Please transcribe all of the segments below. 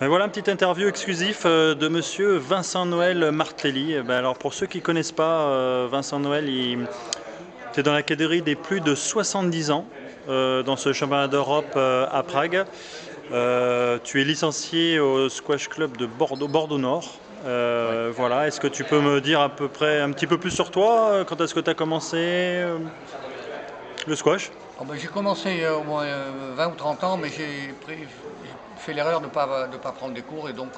Et voilà une petite interview exclusive de monsieur Vincent Noël Martelly. Alors pour ceux qui ne connaissent pas Vincent Noël, il est dans la catégorie des plus de 70 ans dans ce championnat d'Europe à Prague. Tu es licencié au Squash Club de Bordeaux Nord. Ouais. Voilà, est-ce que tu peux me dire à peu près un petit peu plus sur toi? Quand est-ce que tu as commencé le squash? Oh, ben, j'ai commencé il y a au moins 20 ou 30 ans, mais j'ai fait l'erreur de pas prendre des cours et donc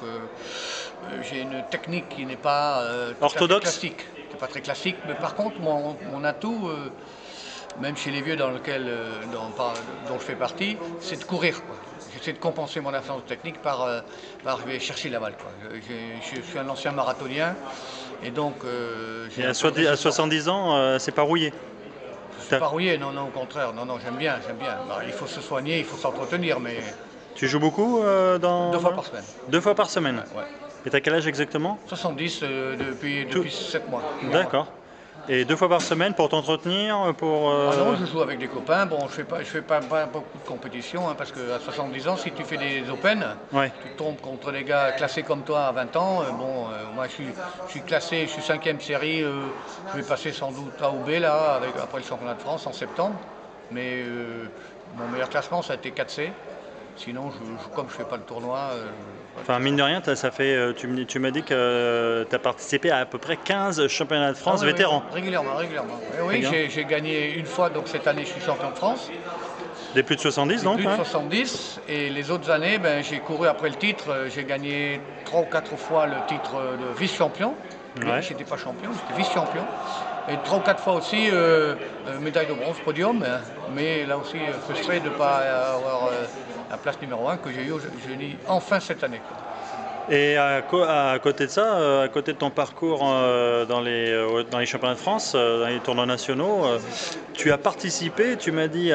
j'ai une technique qui n'est pas tout à fait Orthodoxe? classique. C'est pas très classique, mais par contre mon atout, même chez les vieux dont je fais partie, c'est de courir, quoi. J'essaie de compenser mon absence technique par arriver chercher la balle, quoi. Je suis un ancien marathonien et donc j'ai Et un peu de à résistance. 70 ans, c'est pas rouillé. C'est pas rouillé, non, non, au contraire, non, non, j'aime bien, j'aime bien. Bah, il faut se soigner, il faut s'entretenir, mais Tu joues beaucoup deux fois par semaine. 2 fois par semaine. Ouais. Et t'as quel âge exactement? 70 Tout- depuis 7 mois. 8 mois. D'accord. Et 2 fois par semaine pour t'entretenir, pour... Ah non, je joue avec des copains. Bon, je fais pas beaucoup de compétition, hein, parce qu'à 70 ans, si tu fais des Open, Ouais. tu tombes contre des gars classés comme toi à 20 ans. Moi, je suis classé, je suis 5e série. Je vais passer sans doute A ou B là, après le championnat de France en septembre. Mais mon meilleur classement, ça a été 4C. Sinon, comme je fais pas le tournoi, Enfin, mine de rien, ça fait, tu m'as dit que tu as participé à peu près 15 championnats de ah France oui, oui, vétérans. régulièrement, régulièrement. Et Très oui, bien. j'ai gagné une fois, donc cette année, je suis champion de France. Des plus de 70 Des donc, plus de hein? 70 et les autres années, ben, j'ai couru après le titre. J'ai gagné 3 ou 4 fois le titre de vice-champion. Ouais. J'étais pas champion, j'étais vice-champion. Et 3 ou 4 fois aussi médaille de bronze, podium. Hein. Mais là aussi, frustré de ne pas avoir la place numéro 1 que j'ai eu enfin cette année, quoi. Et à côté de ça, à côté de ton parcours dans les championnats de France, dans les tournois nationaux, tu as participé, tu m'as dit,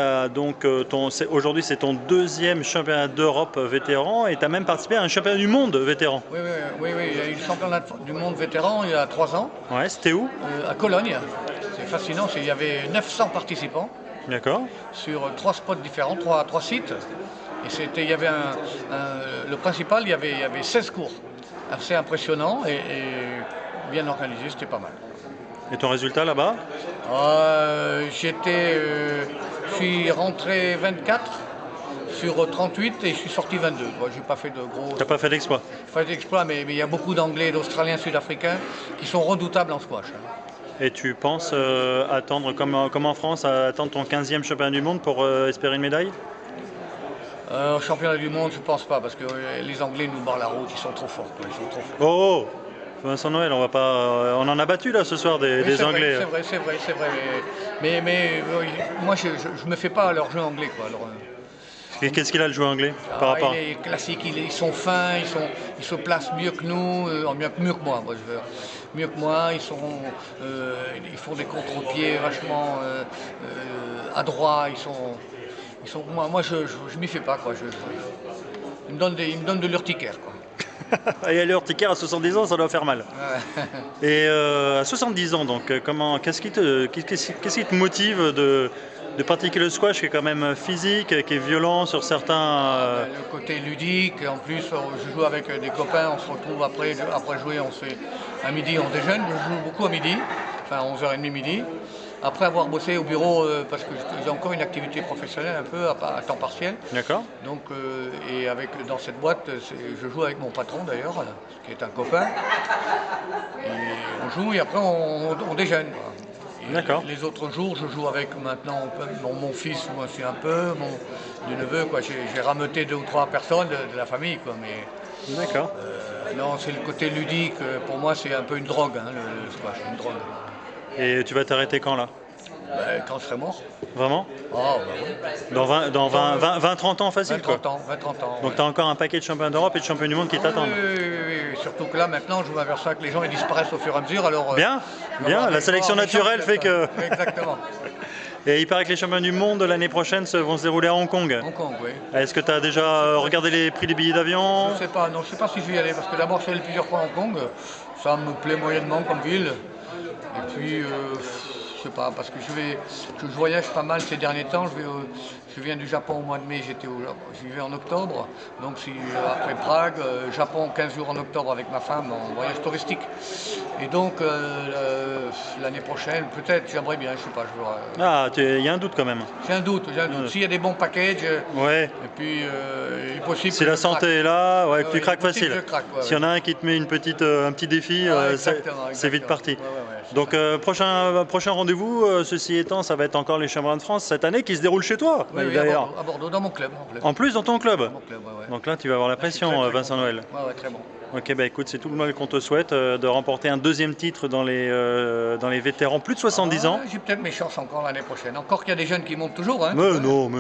aujourd'hui c'est ton deuxième championnat d'Europe vétéran et tu as même participé à un championnat du monde vétéran. Oui, oui, oui, oui, il y a eu le championnat du monde vétéran il y a 3 ans, Ouais, c'était où? à Cologne. C'est fascinant, il y avait 900 participants D'accord. sur 3 spots différents, 3 sites. Et il y avait le principal, il y avait 16 cours. Assez impressionnant et bien organisé, c'était pas mal. Et ton résultat là-bas? Je suis rentré 24 sur 38 et je suis sorti 22. Moi, j'ai pas fait de gros. T'as pas fait d'exploit? Pas d'exploit, mais il y a beaucoup d'Anglais, d'Australiens, Sud-Africains qui sont redoutables en squash, hein. Et tu penses attendre, comme en France, attendre ton 15e championnat du monde pour espérer une médaille? Au championnat du monde, je pense pas, parce que les Anglais nous barrent la route, ils sont trop forts, quoi, ils sont trop forts. Oh, oh Vincent Noël, on va pas, on en a battu là ce soir Oui, des c'est vrai, Anglais. c'est vrai, c'est vrai. Moi, je me fais pas à leur jeu anglais, quoi. Alors, Qu'est-ce qu'il a le joueur anglais par rapport? il est classique, ils sont fins, ils se placent mieux que nous, mieux que moi, mieux que moi. Ils font des contre-pieds vachement adroits. Moi, je m'y fais pas, quoi. Ils me donnent de l'urticaire, quoi. Et à l'urticaire à 70 ans, ça doit faire mal. Ouais. Et à 70 ans, donc, qu'est-ce qui te motive de pratiquer le squash qui est quand même physique, qui est violent sur certains. Le côté ludique, en plus, je joue avec des copains, on se retrouve après jouer, on se fait à midi, on déjeune. Je joue beaucoup à midi, enfin 11h30 midi. Après avoir bossé au bureau, parce que j'ai encore une activité professionnelle un peu à temps partiel. D'accord. Donc, dans cette boîte, je joue avec mon patron d'ailleurs, qui est un copain. Et on joue et après on déjeune, quoi. Et D'accord. les autres jours, je joue avec maintenant mon fils, moi aussi un peu, du neveu, quoi. J'ai rameuté 2 ou 3 personnes de la famille, quoi. Mais D'accord. non, c'est le côté ludique. Pour moi, c'est un peu une drogue, hein, le squash, une drogue. Et tu vas t'arrêter quand là? Quand je serai mort. Vraiment? Oh, bah oui. Dans 20-30 ans facile 20-30 quoi. ans, 20-30 ans. Donc Ouais. tu as encore un paquet de champions d'Europe et de champions du monde qui t'attendent. Oui, oui, oui, oui. Surtout que là, maintenant, je m'aperçois que les gens ils disparaissent au fur et à mesure. Alors, Bien, je vais avoir bien, la des sélection gens naturelle qui fait que... aiment ça. Exactement. Et il paraît que les championnats du monde de l'année prochaine vont se dérouler à Hong Kong. Hong Kong, oui. Est-ce que tu as déjà regardé les prix des billets d'avion? Je sais pas, non, je sais pas si je vais y aller parce que d'abord, je suis allé plusieurs fois à Hong Kong. Ça me plaît moyennement comme ville. Et puis, je sais pas, parce que je voyage pas mal ces derniers temps. Je viens du Japon au mois de mai, j'y vais en octobre. Donc après Prague, Japon 15 jours en octobre avec ma femme en voyage touristique. Et donc l'année prochaine, peut-être, j'aimerais bien, je sais pas. Ah, il y a un doute quand même. J'ai un doute. S'il y a des bons packages, ouais. Et puis il est possible si la santé est là, ouais, que tu craques facile. S'il y en a un qui te met un petit défi, c'est vite parti. Donc prochain rendez-vous, ceci étant, ça va être encore les Championnats de France cette année qui se déroulent chez toi, d'ailleurs. À Bordeaux, dans mon club. En plus, dans ton club. Club, Donc là, tu vas avoir la pression, Vincent Noël. Ouais, très bon. Ok, bah écoute, c'est tout le mal qu'on te souhaite, de remporter un deuxième titre dans les vétérans plus de 70 ans. J'ai peut-être mes chances encore l'année prochaine. Encore qu'il y a des jeunes qui montent toujours. Hein, mais non.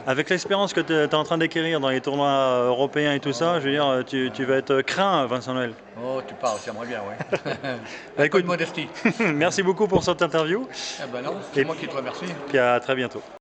Avec l'expérience que tu es en train d'acquérir dans les tournois européens et tout ça, je veux dire, tu vas être craint, Vincent Noël. Oh, tu parles, j'aimerais bien, oui. Bah, écoute, modestie. Merci beaucoup pour cette interview. Eh ben non, c'est moi qui te remercie. Puis à très bientôt.